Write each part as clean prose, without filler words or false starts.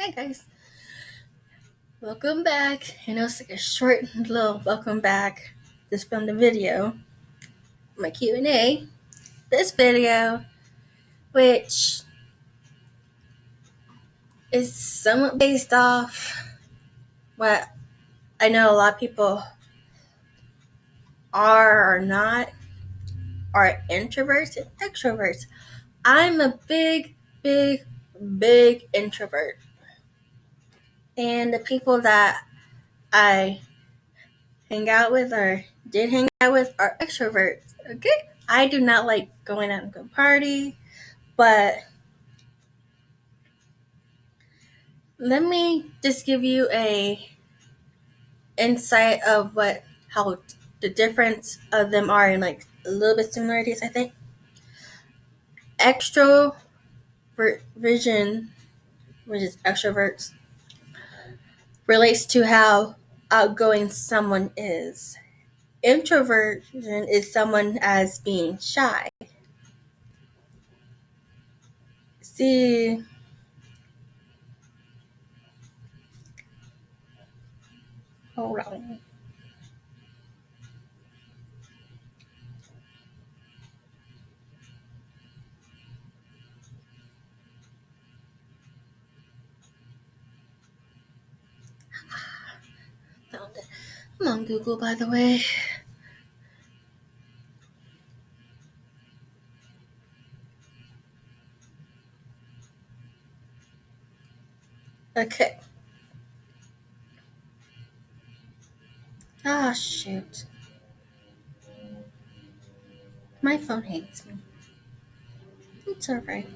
Hi guys, welcome back. I know it's like a short little welcome back just from the video, my Q&A. This video, which is somewhat based off what I know a lot of people are or not, are introverts and extroverts. I'm a big introvert. And the people that I hang out with or did hang out with are extroverts. Okay? I do not like going out and go party, but let me just give you a insight of how the difference of them are and like a little bit similarities. I think extroversion, which is extroverts, relates to how outgoing someone is. Introversion is someone as being shy. See, hold on. Found it. I'm on Google, by the way. Okay. Ah, shoot. My phone hates me. It's alright.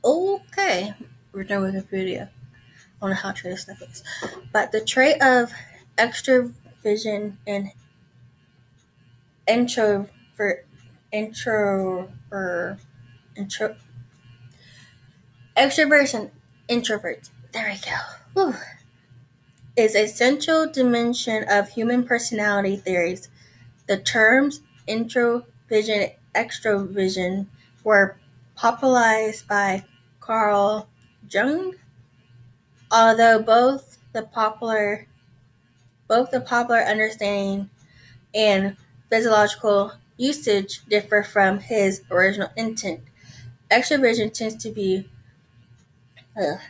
Okay. We're done with the video. I don't know how true this stuff is. But the trait of extroversion and introvert, intro, extroversion, introvert. There we go. Whew. Is a central dimension of human personality theories. The terms introversion and extroversion were popularized by Carl Jung, although both the popular understanding and physiological usage differ from his original intent. Extroversion tends to be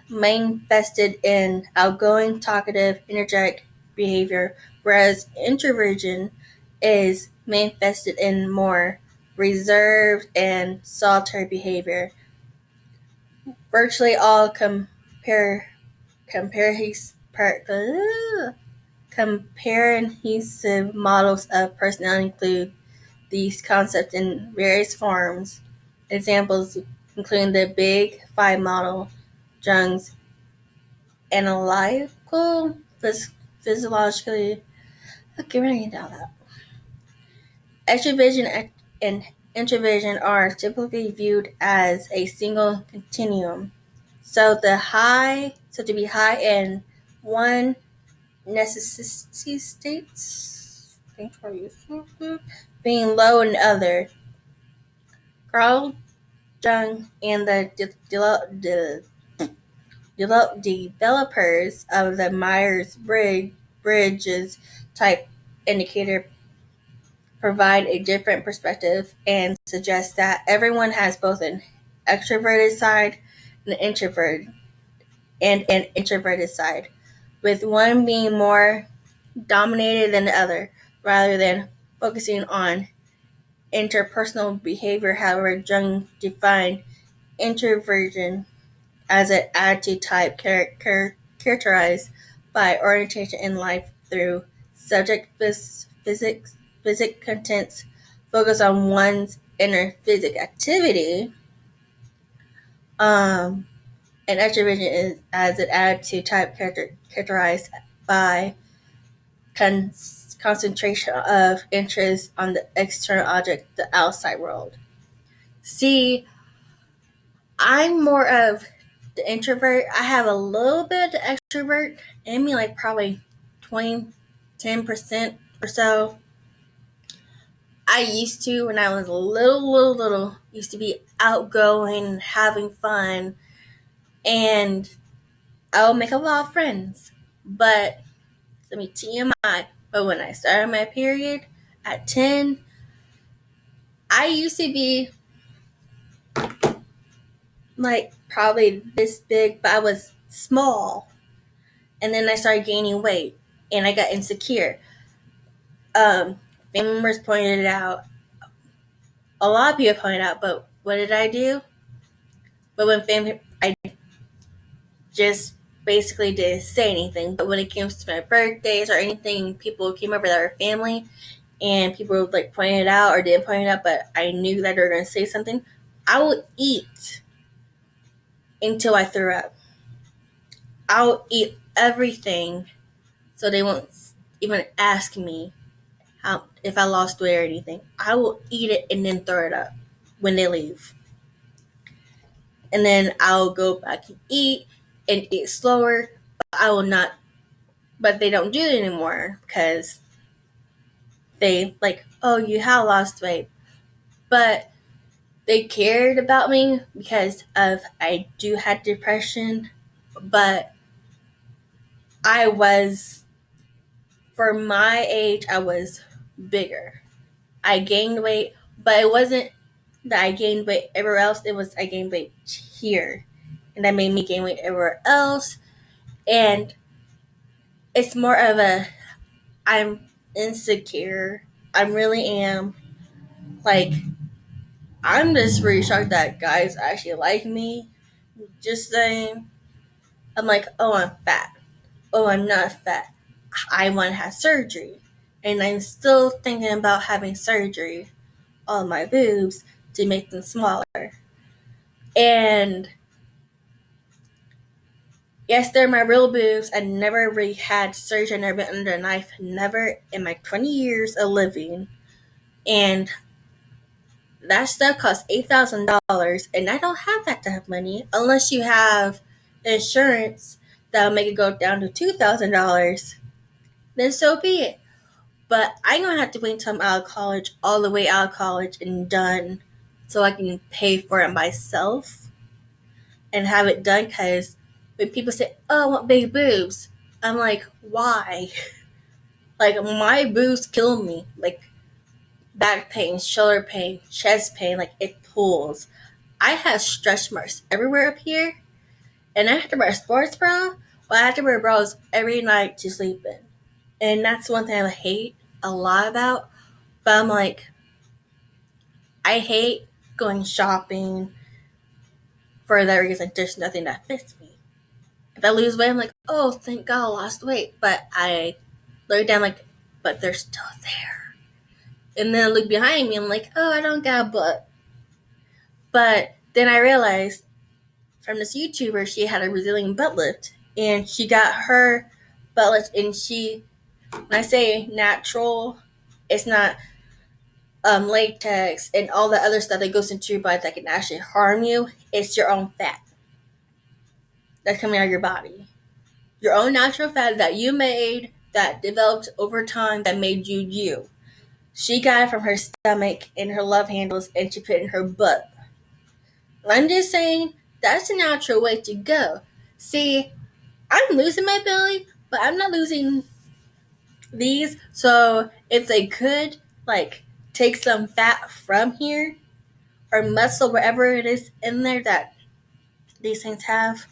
manifested in outgoing, talkative, energetic behavior, whereas introversion is manifested in more reserved and solitary behavior. Virtually all comprehensive models of personality include these concepts in various forms. Examples including the Big Five model, Jung's analytical, physiologically. Okay, we're gonna get down that. Extroversion and introversion are typically viewed as a single continuum. So to be high in one necessity states, being low in other. Carl Jung and the developers of the Myers-Briggs type indicator provide a different perspective and suggest that everyone has both an extroverted side and an introverted side, with one being more dominated than the other, rather than focusing on interpersonal behavior. However, Jung defined introversion as an attitude type characterized by orientation in life through subject physic contents, focus on one's inner physic activity. And extroversion is as an attitude type characterized by concentration of interest on the external object, the outside world. See, I'm more of the introvert. I have a little bit of extrovert in me, like probably 20, 10% or so. I used to, when I was little, used to be outgoing, having fun, and I would make a lot of friends. But, let me TMI, but when I started my period at 10, I used to be like probably this big, but I was small. And then I started gaining weight and I got insecure. Um, Family members pointed it out. A lot of people pointed out, but what did I do? But when family, I just basically didn't say anything. But when it comes to my birthdays or anything, people came over that were family and people would like point it out or didn't point it out, but I knew that they were going to say something. I would eat until I threw up. I would eat everything so they won't even ask me how, if I lost weight or anything. I will eat it and then throw it up when they leave. And then I'll go back and eat slower. But I will not, but they don't do it anymore because they like, oh, you have lost weight. But they cared about me because of I do have depression, but I was, for my age, I was bigger. I gained weight, but it wasn't that I gained weight everywhere else. It was I gained weight here, and that made me gain weight everywhere else. And it's more of a I'm insecure. I really am. Like, I'm just really shocked that guys actually like me. Just saying. I'm like, oh, I'm fat. Oh, I'm not fat. I want to have surgery. And I'm still thinking about having surgery on my boobs to make them smaller. And yes, they're my real boobs. I never really had surgery. I never been under a knife. Never in my 20 years of living. And that stuff costs $8,000. And I don't have that type of money unless you have insurance that'll make it go down to $2,000. Then so be it. But I'm going to have to wait until I'm out of college, all the way out of college and done, so I can pay for it myself and have it done. Because when people say, oh, I want big boobs, I'm like, why? Like, my boobs kill me. Like, back pain, shoulder pain, chest pain, like, it pulls. I have stretch marks everywhere up here, and I have to wear a sports bra, but I have to wear bras every night to sleep in. And that's one thing I hate a lot about. But I'm like, I hate going shopping for that reason. There's nothing that fits me. If I lose weight, I'm like, oh, thank God I lost weight. But I look down like, but they're still there. And then I look behind me, I'm like, oh, I don't got a butt. But then I realized from this YouTuber, she had a Brazilian butt lift. And she got her butt lift, and when I say natural, it's not latex and all the other stuff that goes into your body that can actually harm you. It's your own fat that's coming out of your body. Your own natural fat that you made, that developed over time, that made you you. She got it from her stomach and her love handles, and she put it in her butt. I'm just saying, that's a natural way to go. See, I'm losing my belly, but I'm not losing these. So if they could, like, take some fat from here, or muscle, wherever it is in there that these things have,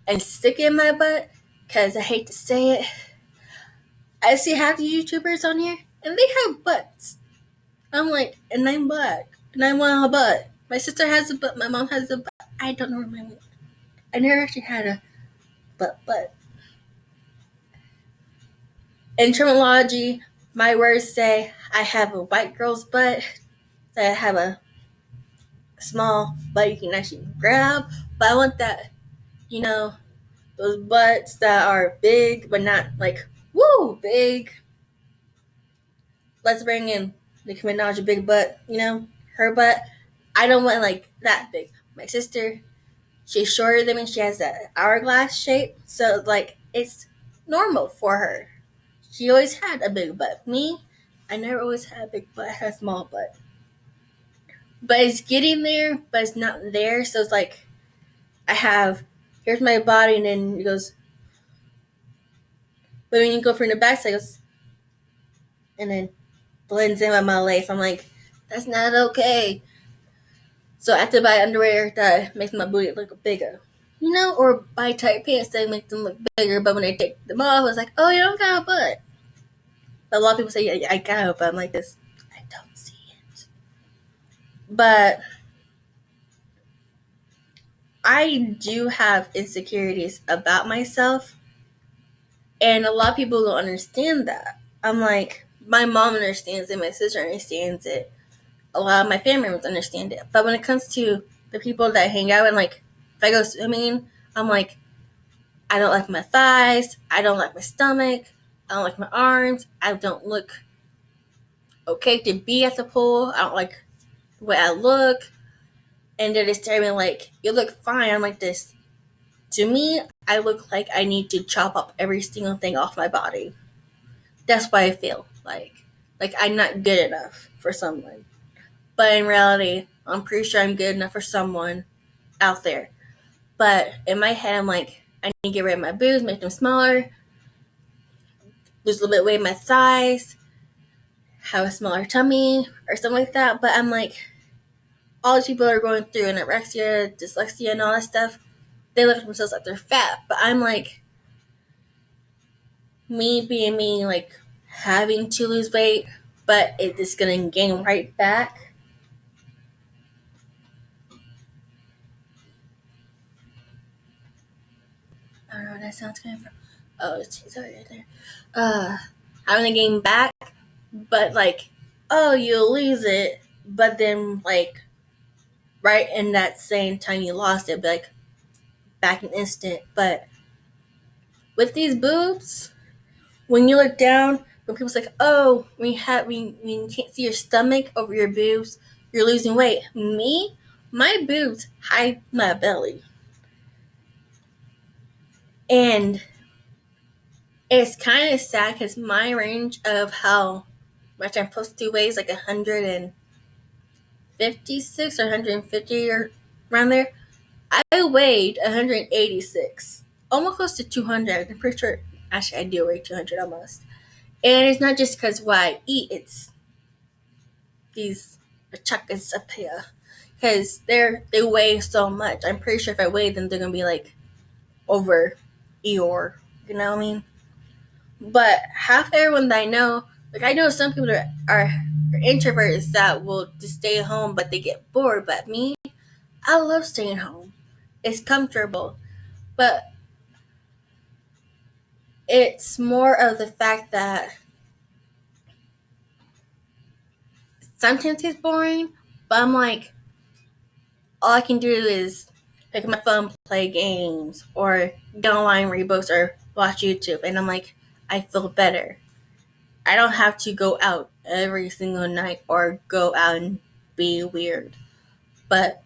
and stick it in my butt, because I hate to say it, I see half the YouTubers on here, and they have butts. I'm like, and I'm black, and I want a butt. My sister has a butt, my mom has a butt. I don't know where my I never actually had a butt. In terminology, my words say I have a white girl's butt, that I have a small butt you can actually grab, but I want that, you know, those butts that are big, but not like, woo, big. Let's bring in Nicki Minaj, a big butt, her butt. I don't want like that big. My sister, She's shorter than me. She has that hourglass shape. So, like, it's normal for her. She always had a big butt. Me, I never always had a big butt. I had a small butt. But it's getting there, but it's not there. So it's like, here's my body, and then it goes, but when you go from the back side, it goes, and then blends in with my legs. I'm like, that's not okay. So I have to buy underwear that makes my booty look bigger. Or buy tight pants that make them look bigger, but when they take them off, it's like, oh, you don't got a butt. But a lot of people say, yeah, I got it, but I'm like this, I don't see it. But I do have insecurities about myself, and a lot of people don't understand that. I'm like, my mom understands it, my sister understands it, a lot of my family members understand it. But when it comes to the people that I hang out with, like, if I go swimming, I'm like, I don't like my thighs, I don't like my stomach, I don't like my arms, I don't look okay to be at the pool, I don't like the way I look. And they're just telling me, like, you look fine. I'm like this. To me, I look like I need to chop up every single thing off my body. That's why I feel like I'm not good enough for someone. But in reality, I'm pretty sure I'm good enough for someone out there. But in my head, I'm like, I need to get rid of my boobs, make them smaller, lose a little bit of weight in my thighs, have a smaller tummy, or something like that. But I'm like, all these people are going through anorexia, dyslexia, and all that stuff. They look at themselves like they're fat. But I'm like, me being me, like, having to lose weight, but it's going to gain right back. I don't know where that sound's coming from. Oh, it's right there. Having to gain back, but like, oh, you'll lose it, but then like, right in that same time you lost it, like back in an instant. But with these boobs, when you look down, when people's like, oh, when you can't see your stomach over your boobs, you're losing weight. Me, my boobs hide my belly, and it's kind of sad because my range of how much I'm supposed to weigh is like 156 or 150 or around there. I weighed 186, almost close to 200. I'm pretty sure, actually, I do weigh 200 almost. And it's not just because what I eat, it's these chocolates up here. Because they weigh so much. I'm pretty sure if I weigh them, they're going to be like over Eeyore. You know what I mean? But half everyone that I know, like, I know some people that are introverts that will just stay at home, but they get bored. But me, I love staying home. It's comfortable. But it's more of the fact that sometimes it's boring, but I'm like, all I can do is pick up my phone, play games, or get online, read books, or watch YouTube. And I'm like, I feel better. I don't have to go out every single night or go out and be weird. But,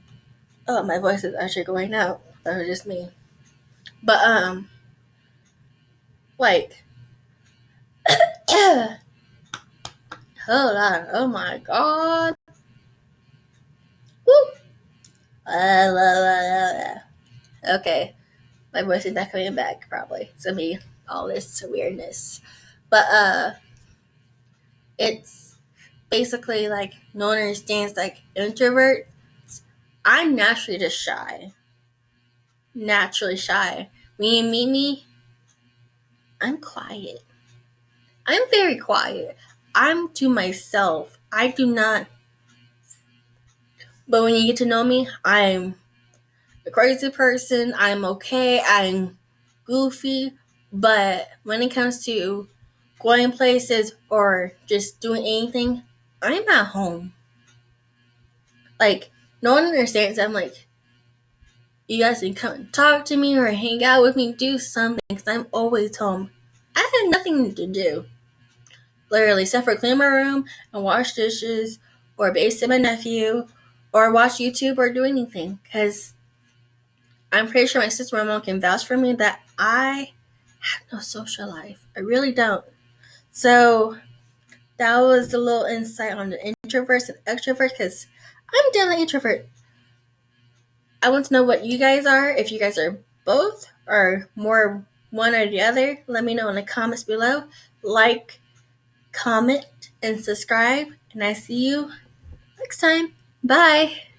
oh, my voice is actually going out. That was just me. But, like, hold on. Oh my god. Woo! Okay. My voice is not coming back, probably. It's gonna be all this weirdness. But, it's basically like no one understands, like, introvert. I'm naturally just shy. Naturally shy. When you meet me, I'm quiet. I'm very quiet. I'm to myself. I do not. But when you get to know me, I'm a crazy person. I'm okay. I'm goofy. But when it comes to going places or just doing anything, I'm at home. Like, no one understands. I'm like, you guys can come and talk to me or hang out with me, do something, because I'm always home. I have nothing to do, literally, except for clean my room and wash dishes or babysit my nephew or watch YouTube or do anything, because I'm pretty sure my sister and my mom can vouch for me that I have no social life. I really don't. So that was a little insight on the introverts and extroverts, because I'm definitely introvert. I want to know what you guys are. If you guys are both or more one or the other, let me know in the comments below. Like, comment, and subscribe. And I see you next time. Bye.